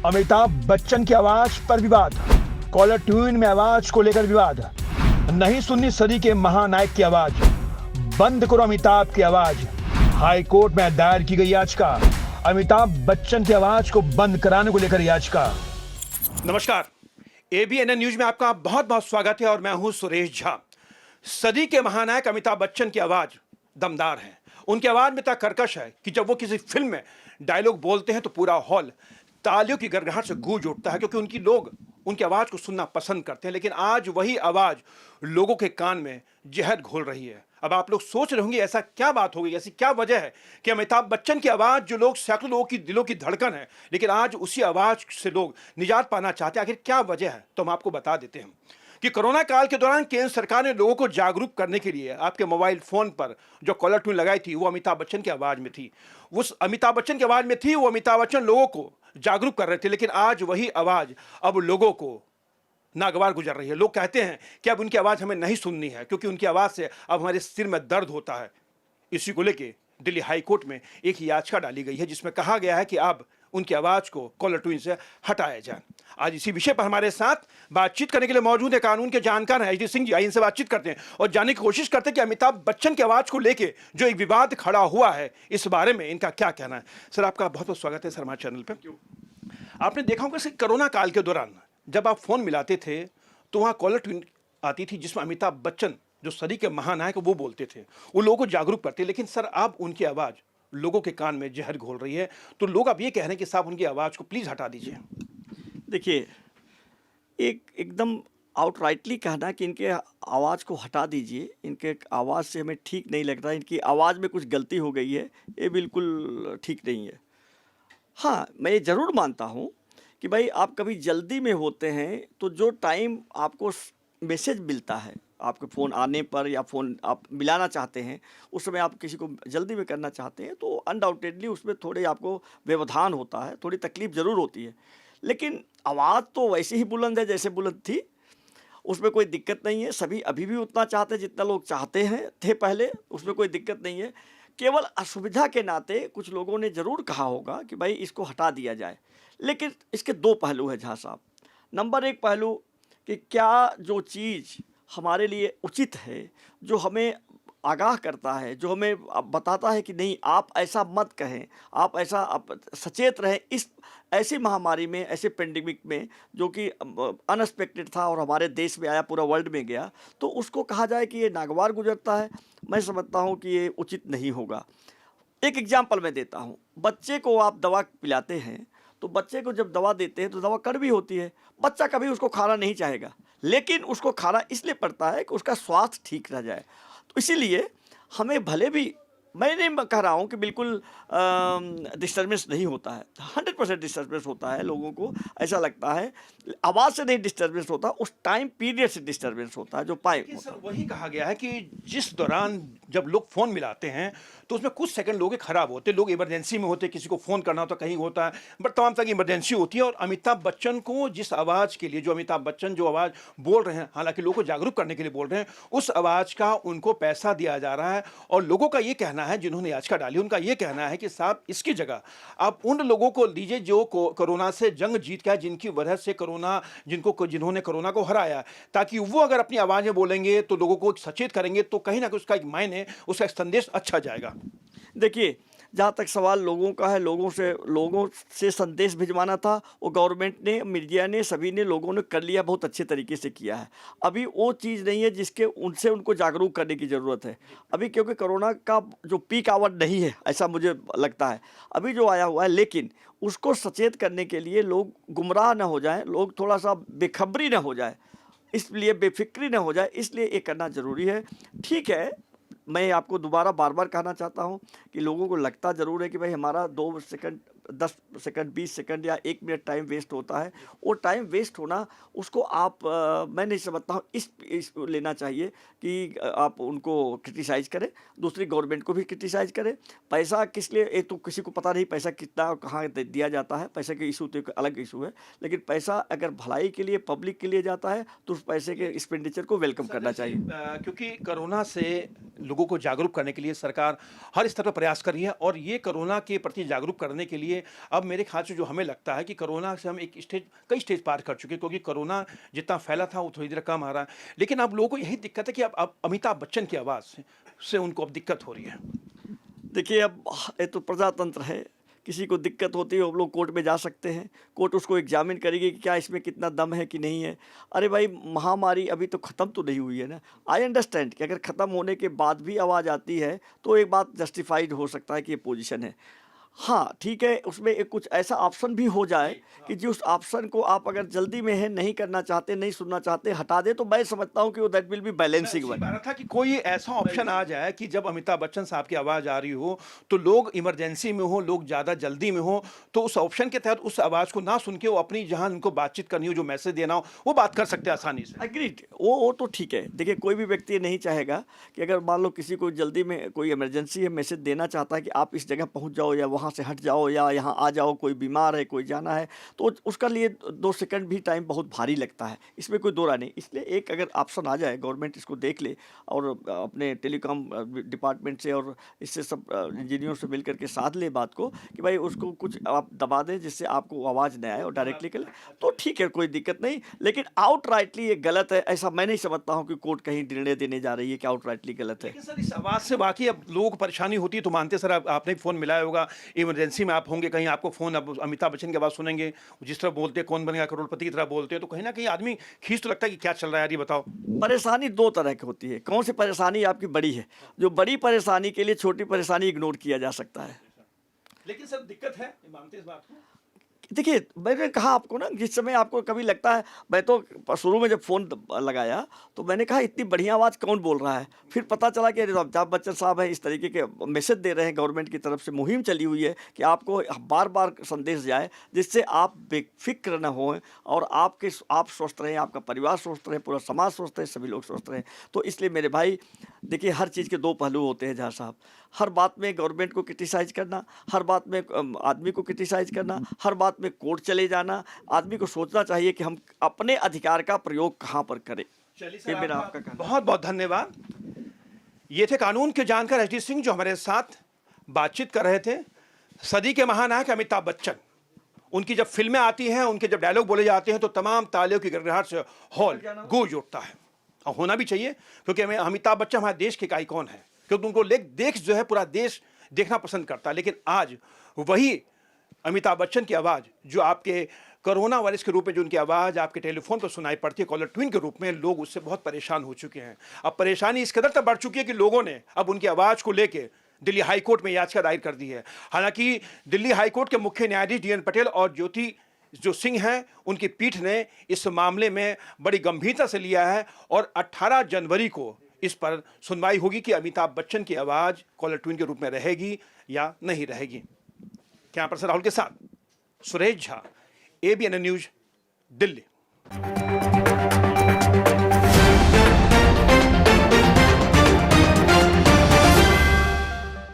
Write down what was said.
अमिताभ बच्चन की आवाज पर विवाद, कॉलर ट्यून में आवाज को लेकर विवाद, नहीं सुननी सदी के महानायक की आवाज, बंद करो अमिताभ की आवाज। हाई कोर्ट में दायर की गई याचिका, अमिताभ बच्चन की आवाज को बंद कराने को लेकर याचिका। नमस्कार, एबीएन न्यूज में आपका बहुत बहुत स्वागत है और मैं हूं सुरेश झा। सदी के महानायक अमिताभ बच्चन की आवाज दमदार है। उनकी आवाज में इतना कर्कश है कि जब वो किसी फिल्म में डायलॉग बोलते हैं तो पूरा हॉल तालियों की गड़गड़ाहट से गूंज उठता है, क्योंकि उनकी लोग उनकी आवाज को सुनना पसंद करते हैं। लेकिन आज वही आवाज लोगों के कान में जहर घोल रही है। अब आप लोग सोच रहे होंगे ऐसा क्या बात हो गई, ऐसी क्या वजह है कि अमिताभ बच्चन की आवाज, जो लोग सैकड़ों लोगों की दिलों की धड़कन है, लेकिन आज उसी आवाज से लोग निजात पाना चाहते हैं। आखिर क्या वजह है, तो हम आपको बता देते हैं कि कोरोना काल के दौरान केंद्र सरकार ने लोगों को जागरूक करने के लिए आपके मोबाइल फोन पर जो कॉलर ट्यून लगाई थी वो अमिताभ बच्चन की आवाज में थी। उस अमिताभ बच्चन की आवाज में थी, वो अमिताभ बच्चन लोगों को जागरूक कर रहे थे। लेकिन आज वही आवाज अब लोगों को नागवार गुजर रही है। लोग कहते हैं कि अब उनकी आवाज हमें नहीं सुननी है, क्योंकि उनकी आवाज से अब हमारे सिर में दर्द होता है। इसी को लेके दिल्ली हाई कोर्ट में एक याचिका डाली गई है, जिसमें कहा गया है कि अब उनकी आवाज को कॉलर ट्यून से हटाया जाए। आज इसी विषय पर हमारे साथ बातचीत करने के लिए मौजूद है कानून के जानकार हैं एचडी सिंह जी। आइए इनसे बातचीत करते हैं और जानने की कोशिश करते हैं कि अमिताभ बच्चन की आवाज को लेके जो एक विवाद खड़ा हुआ है, इस बारे में इनका क्या कहना है। सर, आपका बहुत बहुत स्वागत है सर हमारे चैनल पर। आपने देखा होगा कि कोरोना काल के दौरान जब आप फोन मिलाते थे तो वहाँ कॉलर ट्यून आती थी, जिसमें अमिताभ बच्चन जो सदी के महानायक वो बोलते थे, वो लोगों को जागरूक करते। लेकिन सर, अब उनकी आवाज़ लोगों के कान में जहर घोल रही है, तो लोग अब ये कह रहे हैं कि साहब उनकी आवाज़ को प्लीज़ हटा दीजिए। देखिए, एकदम आउटराइटली कहना कि इनके आवाज़ को हटा दीजिए, इनके आवाज़ से हमें ठीक नहीं लग रहा, इनकी आवाज़ में कुछ गलती हो गई है, ये बिल्कुल ठीक नहीं है। हाँ, मैं ये ज़रूर मानता हूँ कि भाई आप कभी जल्दी में होते हैं तो जो टाइम आपको मैसेज मिलता है आपके फ़ोन आने पर, या फ़ोन आप मिलाना चाहते हैं, उस समय आप किसी को जल्दी में करना चाहते हैं, तो अनडाउटेडली उसमें थोड़े आपको व्यवधान होता है, थोड़ी तकलीफ़ ज़रूर होती है। लेकिन आवाज़ तो वैसे ही बुलंद है जैसे बुलंद थी, उसमें कोई दिक्कत नहीं है। सभी अभी भी उतना चाहते हैं जितना लोग चाहते हैं थे पहले, उसमें कोई दिक्कत नहीं है। केवल असुविधा के नाते कुछ लोगों ने ज़रूर कहा होगा कि भाई इसको हटा दिया जाए। लेकिन इसके दो पहलू हैं झा साहब। नंबर एक पहलू कि क्या जो चीज़ हमारे लिए उचित है, जो हमें आगाह करता है, जो हमें बताता है कि नहीं आप ऐसा मत कहें, आप ऐसा सचेत रहें इस ऐसी महामारी में, ऐसे पेंडेमिक में जो कि अनएक्सपेक्टेड था और हमारे देश में आया, पूरा वर्ल्ड में गया, तो उसको कहा जाए कि ये नागवार गुजरता है, मैं समझता हूँ कि ये उचित नहीं होगा। एक एग्जाम्पल मैं देता हूँ। बच्चे को आप दवा पिलाते हैं तो बच्चे को जब दवा देते हैं तो दवा कड़वी होती है, बच्चा कभी उसको खाना नहीं चाहेगा, लेकिन उसको खाना इसलिए पड़ता है कि उसका स्वास्थ्य ठीक रह जाए। तो इसीलिए हमें भले भी, मैं नहीं कह रहा हूँ कि बिल्कुल डिस्टर्बेंस नहीं होता है, 100% डिस्टर्बेंस होता है। लोगों को ऐसा लगता है आवाज़ से नहीं डिस्टर्बेंस होता, उस टाइम पीरियड से डिस्टर्बेंस होता है जो पाए होता है। सर, वही कहा गया है कि जिस दौरान जब लोग फ़ोन मिलाते हैं तो उसमें कुछ सेकंड लोग खराब होते, लोग इमरजेंसी में होते, किसी को फ़ोन करना होता, कहीं होता है, बट तमाम तरह की इमरजेंसी होती है। और अमिताभ बच्चन को जिस आवाज़ के लिए, जो अमिताभ बच्चन जो आवाज़ बोल रहे हैं, हालांकि लोगों को जागरूक करने के लिए बोल रहे हैं, उस आवाज़ का उनको पैसा दिया जा रहा है। और लोगों का ये कहना है, जिन्होंने याचिका डाली, उनका ये कहना है कि साहब इसकी जगह आप उन लोगों को दीजिए जो कोरोना से जंग जीत गया, जिनकी वजह से जिन्होंने कोरोना को हराया, ताकि वो अगर अपनी आवाज़ में बोलेंगे तो लोगों को सचेत करेंगे, तो कहीं ना कहीं उसका एक मायने, उसका एक संदेश अच्छा जाएगा। देखिए, जहाँ तक सवाल लोगों का है, लोगों से संदेश भिजवाना था, वो गवर्नमेंट ने, मीडिया ने, सभी ने, लोगों ने कर लिया, बहुत अच्छे तरीके से किया है। अभी वो चीज़ नहीं है जिसके उनको जागरूक करने की ज़रूरत है अभी, क्योंकि कोरोना का जो पीक आवर नहीं है, ऐसा मुझे लगता है अभी जो आया हुआ है। लेकिन उसको सचेत करने के लिए लोग गुमराह न हो जाएं, लोग थोड़ा सा बेखबरी न हो जाए, इसलिए बेफिक्री न हो जाए, इसलिए ये करना ज़रूरी है। ठीक है, मैं आपको दोबारा बार बार कहना चाहता हूं कि लोगों को लगता ज़रूर है कि भाई हमारा 2 सेकंड, 10 सेकंड, 20 सेकंड या 1 मिनट टाइम वेस्ट होता है। वो टाइम वेस्ट होना, उसको आप मैं नहीं समझता हूँ इस लेना चाहिए कि आप उनको क्रिटिसाइज़ करें, दूसरी गवर्नमेंट को भी क्रिटिसाइज़ करें। पैसा किस लिए, ये तो किसी को पता नहीं पैसा कितना और कहाँ दिया जाता है, पैसे के इशू तो एक अलग इशू है, लेकिन पैसा अगर भलाई के लिए, पब्लिक के लिए जाता है तो उस पैसे के एक्सपेंडिचर को वेलकम करना चाहिए। क्योंकि कोरोना से लोगों को जागरूक करने के लिए सरकार हर स्तर पर प्रयास कर रही है, और ये कोरोना के प्रति जागरूक करने के लिए देखिए अब मेरे ख्याल से जो हमें लगता है कि कोरोना से हम कई स्टेज पार कर चुके हैं, क्योंकि कोरोना जितना फैला था वो थोड़ी देर कम आ रहा है, लेकिन अब लोगों को यही दिक्कत है कि अब अमिताभ बच्चन की आवाज़ से उनको अब दिक्कत हो रही है। देखिए, अब ये तो प्रजातंत्र है, किसी को दिक्कत होती है वो लोग कोर्ट में जा सकते हैं, कोर्ट उसको एग्जामिन करेगी कि क्या इसमें कितना दम है कि नहीं है। अरे भाई, महामारी अभी तो ख़त्म तो नहीं हुई है ना। आई अंडरस्टैंड कि अगर ख़त्म होने के बाद भी आवाज़ आती है तो एक बात जस्टिफाइड हो सकता है कि ये पोजीशन है। हाँ, ठीक है, उसमें एक कुछ ऐसा ऑप्शन भी हो जाए कि जिस ऑप्शन को आप अगर जल्दी में है, नहीं करना चाहते, नहीं सुनना चाहते, हटा दें, तो मैं समझता हूँ कि वो that will be balancing one. बात था कि कोई ऐसा ऑप्शन आ जाए कि जब अमिताभ बच्चन साहब की आवाज़ आ रही हो तो लोग इमरजेंसी में हो, लोग ज़्यादा जल्दी में हो, तो उस ऑप्शन के तहत उस आवाज़ को ना सुन के वो अपनी जहाँ उनको बातचीत करनी हो, जो मैसेज देना हो, वो बात कर सकते हैं आसानी से। एग्रीड, वो तो ठीक है। देखिए, कोई भी व्यक्ति नहीं चाहेगा कि अगर मान लो किसी को जल्दी में कोई इमरजेंसी है, मैसेज देना चाहता है कि आप इस जगह पहुंच जाओ या वहां से हट जाओ या यहाँ आ जाओ, कोई बीमार है, कोई जाना है, तो उसका लिए 2 सेकंड भी टाइम बहुत भारी लगता है, इसमें कोई दो राय नहीं। इसलिए एक अगर ऑप्शन आ जाए, गवर्नमेंट इसको देख ले और अपने टेलीकॉम डिपार्टमेंट से और इससे सब इंजीनियरों से मिल करके साध ले बात को कि भाई उसको कुछ आप दबा दें जिससे आपको आवाज़ न आए और डायरेक्टली कर ले, तो ठीक है, कोई दिक्कत नहीं। लेकिन आउटराइटली ये गलत है, ऐसा मैं नहीं समझता हूँ कि कोर्ट कहीं निर्णय देने जा रही है कि आउटराइटली गलत है। लेकिन सर इस आवाज़ से वाकई अब लोगों को परेशानी होती है तो मानते सर, आपने भी फ़ोन मिलाया होगा, इमरजेंसी में आप होंगे कहीं, आपको फ़ोन, अब अमिताभ बच्चन की आवाज़ सुनेंगे, जिस तरह बोलते हैं कौन बनेगा करोड़पति की तरह बोलते हैं, तो कहीं ना कहीं आदमी खींच तो लगता है कि क्या चल रहा है यार, ये बताओ। परेशानी 2 तरह की होती है। कौन सी परेशानी आपकी बड़ी है? जो बड़ी परेशानी के लिए छोटी परेशानी इग्नोर किया जा सकता है। लेकिन सर दिक्कत है, मानते हैं इस बात को। देखिए, मैंने कहा आपको ना, जिस समय आपको कभी लगता है, मैं तो शुरू में जब फ़ोन लगाया तो मैंने कहा इतनी बढ़िया आवाज़ कौन बोल रहा है? फिर पता चला कि अरे अमिताभ बच्चन साहब हैं, इस तरीके के मैसेज दे रहे हैं, गवर्नमेंट की तरफ से मुहिम चली हुई है कि आपको बार-बार संदेश जाए जिससे आप बेफ़िक्र न हों और आप स्वस्थ रहें, आपका परिवार स्वस्थ रहे, पूरा समाज स्वस्थ रहे, सभी लोग स्वस्थ रहें। तो इसलिए मेरे भाई, देखिए, हर चीज़ के 2 पहलू होते हैं झा साहब। हर बात में गवर्नमेंट को क्रिटिसाइज़ करना, हर बात में आदमी को क्रिटिसाइज़ करना, हर बात में कोर्ट चले जाना, आदमी को सोचना चाहिए कि हम अपने अधिकार का प्रयोग कहाँ पर करें। चलिए ये सर, मेरा आपका आपका कहना। बहुत बहुत धन्यवाद। ये थे कानून के जानकार एचडी सिंह जो हमारे साथ बातचीत कर रहे थे। सदी के महानायक अमिताभ बच्चन, उनकी जब फिल्में आती हैं, उनके जब डायलॉग बोले जाते हैं तो तमाम तालियों की गड़गड़ाहट से हॉल गूंज उठता है, और होना भी चाहिए, क्योंकि अमिताभ बच्चन हमारे देश के एक आइकॉन है, क्योंकि उनको देख जो है पूरा देश देखना पसंद करता है। लेकिन आज वही अमिताभ बच्चन की आवाज़ जो आपके कोरोना वायरस के रूप में, जो उनकी आवाज़ आपके टेलीफोन पर सुनाई पड़ती है कॉलर ट्यून के रूप में, लोग उससे बहुत परेशान हो चुके हैं। अब परेशानी इस कदर तक बढ़ चुकी है कि लोगों ने अब उनकी आवाज़ को लेके दिल्ली हाई कोर्ट में याचिका दायर कर दी है। हालांकि दिल्ली हाई कोर्ट के मुख्य न्यायाधीश DN पटेल और ज्योति जो सिंह हैं, उनकी पीठ ने इस मामले में बड़ी गंभीरता से लिया है और 18 जनवरी को इस पर सुनवाई होगी कि अमिताभ बच्चन की आवाज़ कॉलर ट्यून के रूप में रहेगी या नहीं रहेगी। कैमरा पर्सन राहुल के साथ सुरेश झा, ABN न्यूज, दिल्ली।